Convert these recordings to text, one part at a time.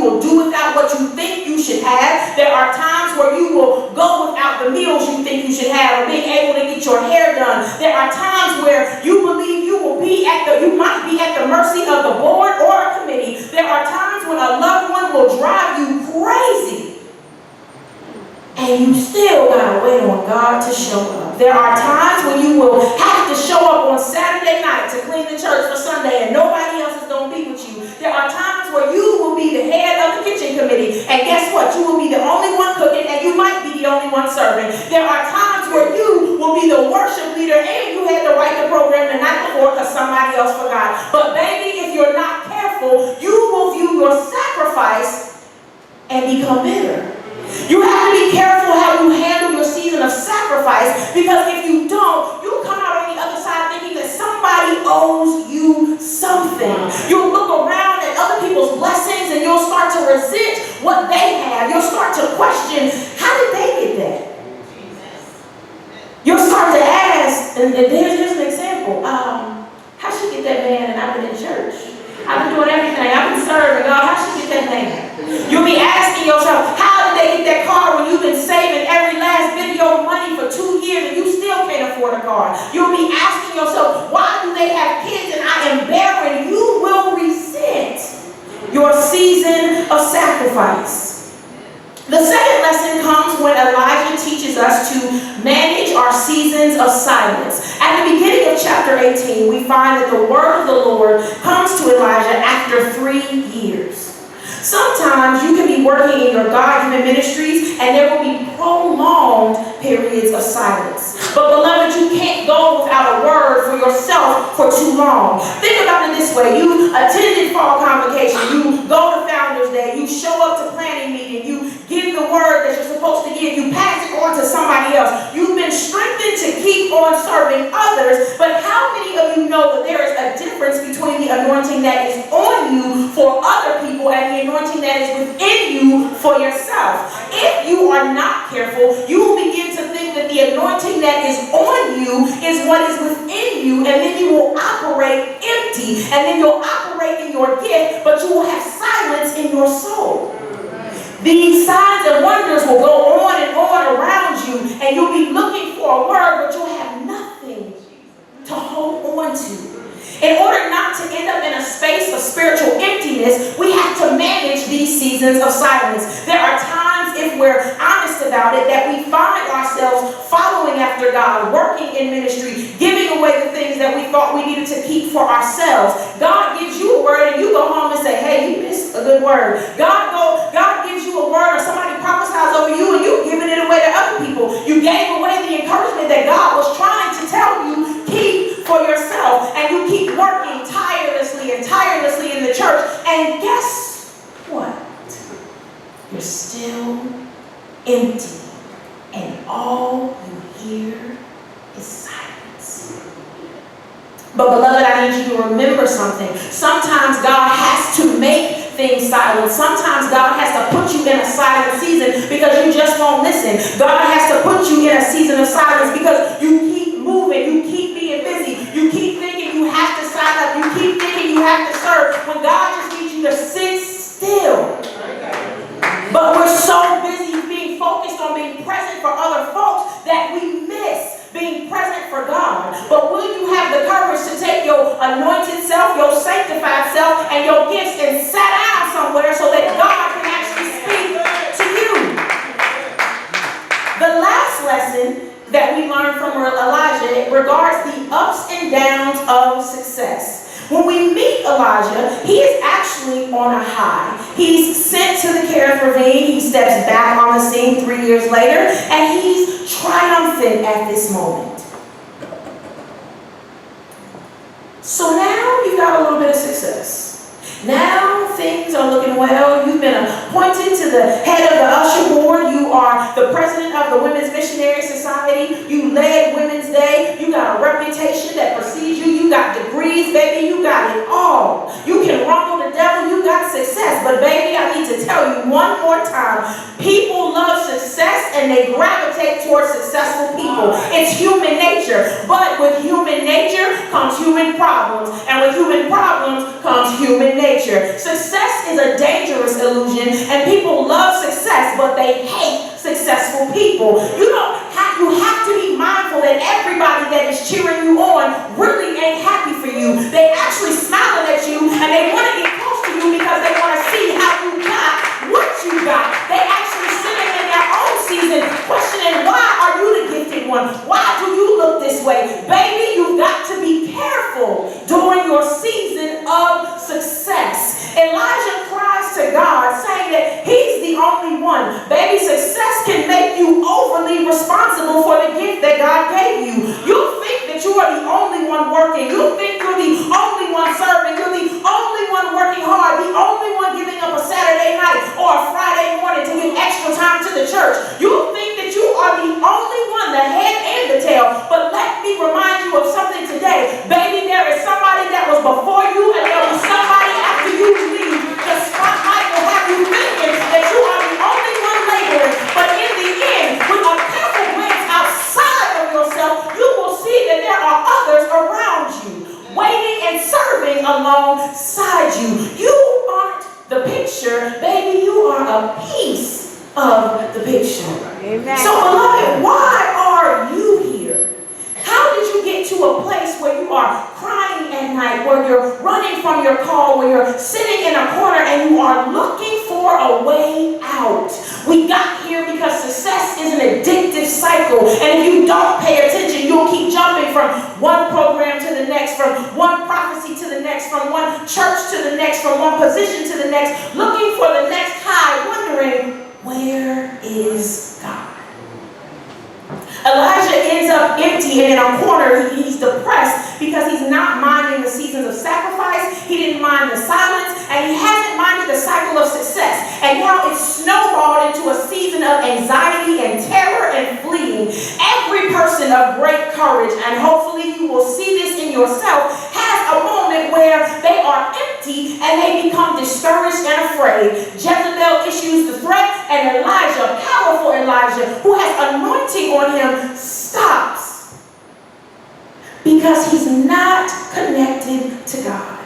you will do without what you think you should have. There are times where you will go without the meals you think you should have, or being able to get your hair done. There are times where you believe you might be at the mercy of the board or a committee. There are times when a loved one will drive you crazy, and you still gotta wait on God to show up. There are times when you will have to show up on Saturday night to clean the church for Sunday, and nobody else is gonna be with you. There are times where you will be the head of the kitchen committee, and guess what? You will be the only one cooking, and you might be the only one serving. There are times where you will be the worship leader, and you had to write the program the night before because somebody else forgot. But baby, if you're not careful, you will view your sacrifice and become bitter. You have to be careful how you handle your season of sacrifice, because if you don't, you'll come out on the other side thinking that somebody owes you something. You'll look around at other people's blessings and you'll start to resent what they have. You'll start to question, how did they get that? You'll start to ask, and here's an example. How'd she get that man? And I've been in church. I've been doing everything. I've been serving. God, how'd she get that man? You'll be asking yourself, how did they get that car when you've been saving every last bit of your money for 2 years and you still can't afford a car? You'll be asking yourself, why do they have kids and I am barren? You will resent your season of sacrifice. The second lesson comes when Elijah teaches us to manage our seasons of silence. At the beginning of chapter 18, we find that the word of the Lord comes to Elijah after 3 years. Sometimes you can be working in your God-given ministries and there will be prolonged periods of silence. But beloved, you can't go without a word for yourself for too long. Think about it this way. You attended fall convocation. You go to Founders Day. You show up to planning meeting. You give the word that you're supposed to give. You pass it on to somebody else. You've been strengthened to keep on serving others. But how many of you know that there is a difference between the anointing that is on you for other people and the anointing that is within you for yourself? If you are not careful, you will begin to think that the anointing that is on you is what is within you, and then you will operate empty, and then you'll operate in your gift, but you will have silence in your soul. These signs and wonders will go on and on around you, and you'll be looking for a word, but you'll have nothing to hold on to. In order not to end up in a space of spiritual emptiness, we have to manage these seasons of silence. There are times, if we're honest about it, that we find ourselves following after God, working in ministry, giving away the things that we thought we needed to keep for ourselves. God gives you a word and you go home and say, hey, you missed a good word. God gives you a word, or somebody prophesies over you and you're giving it away to other people. You gave away the encouragement that God was trying to tell you, keep for yourself, and you keep working tirelessly in the church, and guess what? You're still empty, and all you hear is silence. But beloved, I need you to remember something. Sometimes God has to make things silent. Sometimes God has to put you in a silent season because you just won't listen. God has to put you in a season of silence because you keep moving, you keep being busy, you keep thinking you have to sign up, you keep thinking you have to serve, when God just needs you to sit still. But we're so busy being focused on being present for other folks that we miss being present for God. But will you have the courage to take your anointed self, your sanctified self, and your gifts and sit down somewhere so that God can actually speak to you? The last lesson that we learn from Elijah regards the ups and downs of success. When we meet Elijah, he is actually on a high. He's sent to the Kerith ravine. He steps back on the scene 3 years later, and he's triumphant at this moment. So now you've got a little bit of success. Now things are looking well. You've been appointed to the head of the usher board. You are the president of the Women's Missionary Society. You led Women's Day. You got a reputation that precedes you. You got degrees, baby. You got it all. You can rumble the devil. You got success. But baby, I need to tell you one more time. People love success and they gravitate towards successful people. It's human nature. But with human nature comes human problems. And with human problems comes human nature. Success is a dangerous illusion, and people love success, but they hate successful people. You have to be mindful that everybody that is cheering you on really ain't happy for you. They actually smiling at you, and they want to get close to you because they want to see how you got what you got. They actually sitting in their own season questioning, why are you the gifted one? Why do you look this way? Baby, you've got to be careful during your season of success. Elijah cries to God saying that he's the only one. Baby, success can make you overly responsible for the gift that God gave you. You think that you are the only one working. You think you're the only one serving. You're the only one working hard. The only one giving up a Saturday night or a Friday morning to give extra time to the church. You think that you are the only one, the head and the tail. But let me remind you of something today. Baby, there is somebody that was before you, and there was somebody after you leave. The spotlight will have you thinking that you are the only one laboring. But in the end, with a careful glance outside of yourself, you will see that there are others around you, waiting and serving alongside you. You aren't the picture, baby. You are a piece of the picture. Amen. So, beloved, why are you here? How did you get to a place where you are crying at night, where you're running from your call, where you're sitting in a corner and you are looking for a way out? We got here because success is an addictive cycle, and if you don't pay attention, you'll keep jumping from one program to the next, from one prophecy to the next, from one church to the next, from one position to the next, looking for the next high, wondering, where is God? Elijah ends up empty and in a corner. He's depressed because he's not minding the seasons of sacrifice. He didn't mind the silence, and he hasn't minded the cycle of success. And now it's snowballed into a season of anxiety and terror and fleeing. Every person of great courage, and hopefully you will see this in yourself, has a moment where they are empty and they become discouraged and afraid. Jezebel issues the threat, and Elijah, powerful Elijah, who has anointing on him, stops because he's not connected to God.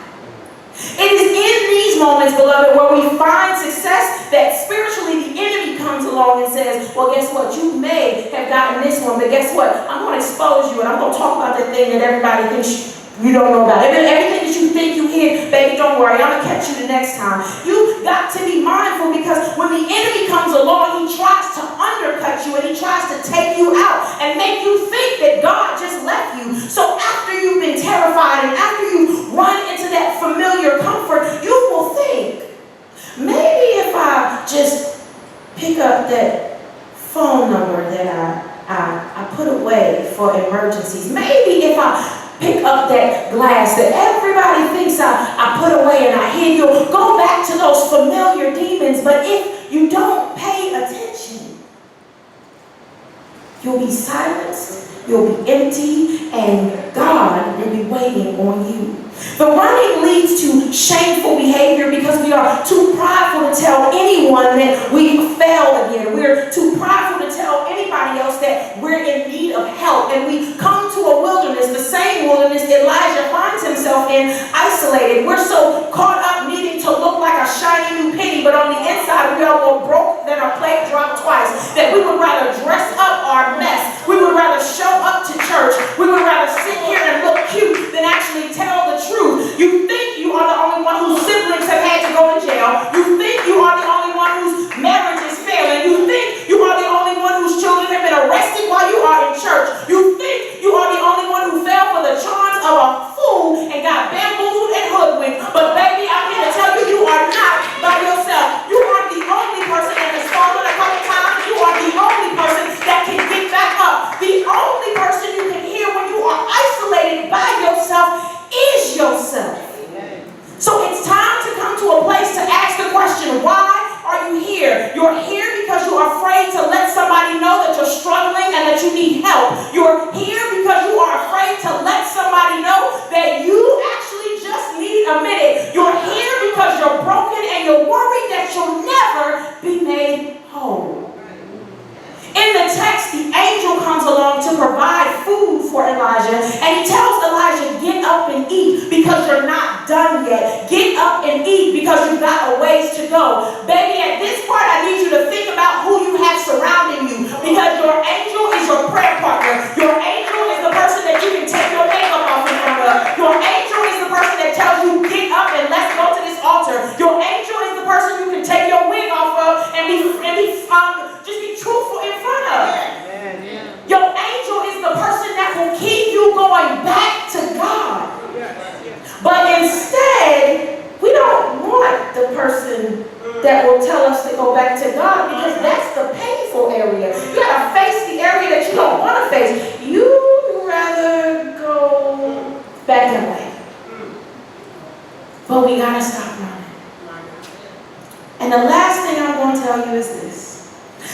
It is in these moments, beloved, where we find success that spiritually the enemy comes along and says, well, guess what? You may have gotten this one, but guess what? I'm going to expose you, and I'm going to talk about that thing that everybody thinks you don't know about. Everything that you think you hear, baby, don't worry. I'm going to catch you the next time. You've got to be mindful, because when the enemy comes along, he tries to undercut you, and he tries to take you out and make you think that God just left you. So after you've been terrified and after you run into that familiar comfort, you will think, maybe if I just pick up that phone number that I put away for emergencies, maybe if I pick up that glass that everybody thinks I put away and I hid, you'll go back to those familiar demons. But if you don't pay attention, you'll be silenced, you'll be empty, and God will be waiting on you. The running leads to shameful behavior because we are too prideful to tell anyone that we failed again. We're too prideful to tell anybody else that we're in need of help. And we come to a wilderness, the same wilderness Elijah finds himself in, isolated. We're so caught up needing to look like a shiny new penny, but on the inside we are more broke than a plate dropped twice, that we would rather dress up our mess. We would rather show up to church. We would rather sit here and look cute than actually tell the truth. You think you are the only one whose siblings have had to go to jail. You think you are the only one whose marriage is failing. You think you are the only one whose children have been arrested while you are in church. You think you are the only one who fell for the charms of a fool and got bamboozled and hoodwinked. But baby, I'm here to tell you, you are not by yourself. You aren't the only person that has fallen a couple times. You are the only person that can get back up. The only person you can hear when you are isolated by yourself is yourself. So it's time to come to a place to ask the question, why are you here? You're here because you're afraid to let somebody know that you're struggling and that you need help. You're here because you are afraid to let somebody know that you actually just need a minute. You're here because you're broken and you're worried that you'll never be made whole. In the text, the angel comes along to provide food for Elijah, and he tells Elijah, get up and eat because you're not done yet. Get up and eat because you've got a ways gotta stop running. And the last thing I'm going to tell you is this.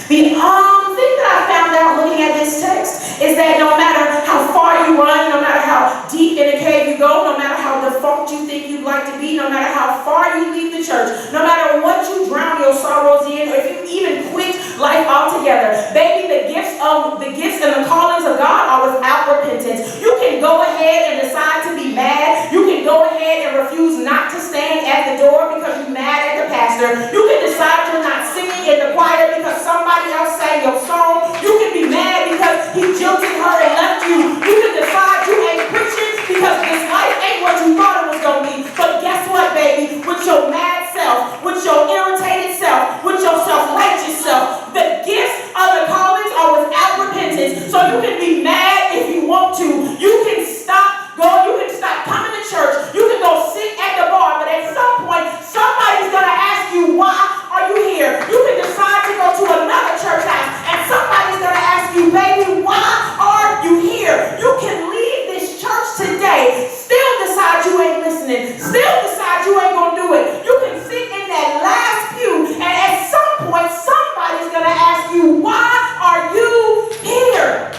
The thing that I found out looking at this text is that no matter how far you run, no matter how deep in a cave you go, no matter how defunct you think you'd like to be, no matter how far you leave the church, no matter what you drown your sorrows in, or if you even quit life altogether, baby, the gifts and the callings of God are without repentance. You can go ahead and decide to be mad. You can go ahead and refuse not to stand at the door because you're mad at the pastor. You can decide you're not singing in the choir because somebody else sang your song. You can be mad because he jilted her and left you. You can decide you ain't preaching because this life ain't what you thought it was going to be. But guess what, baby? With your mad self, with your irritated self, with your self-righteous self, the gifts of the callings are without repentance. So you can be mad if you want to. You can stop going. You can stop coming to church. You can go sit at the bar. But at some point, somebody's going to ask you, why are you here? You can decide to go to another church house. And somebody's going to ask you, baby, why are you here? You can leave this church today. Still decide you ain't listening. Still decide you ain't going to do it. You can sit in that last pew. And at some point, somebody's going to ask you, why are you here?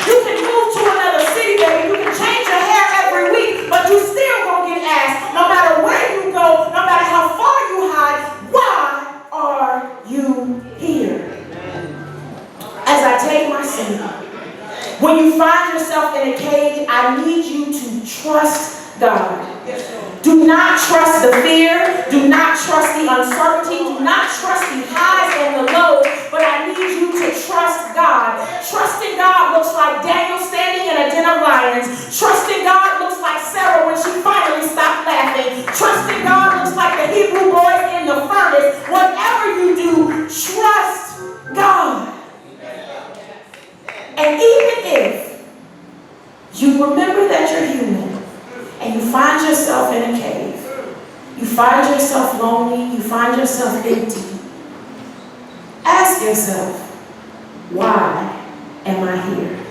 You can move to another city, baby. You can change your hair every week, but you still gonna get asked, no matter where you go, no matter how far you hide, why are you here? As I take my seat, when you find yourself in a cage, I need you to trust God. Do not trust the fear. Do not trust the uncertainty. Do not trust the highs and the lows. But I need you to trust God. Trusting God looks like Daniel standing in a den of lions. Trusting God looks like Sarah when she finally stopped laughing. Trusting God looks like the Hebrew boys in the furnace. Whatever you do, trust God. And even if you remember that you're human, and you find yourself in a cave, you find yourself lonely, you find yourself empty, ask yourself, why am I here?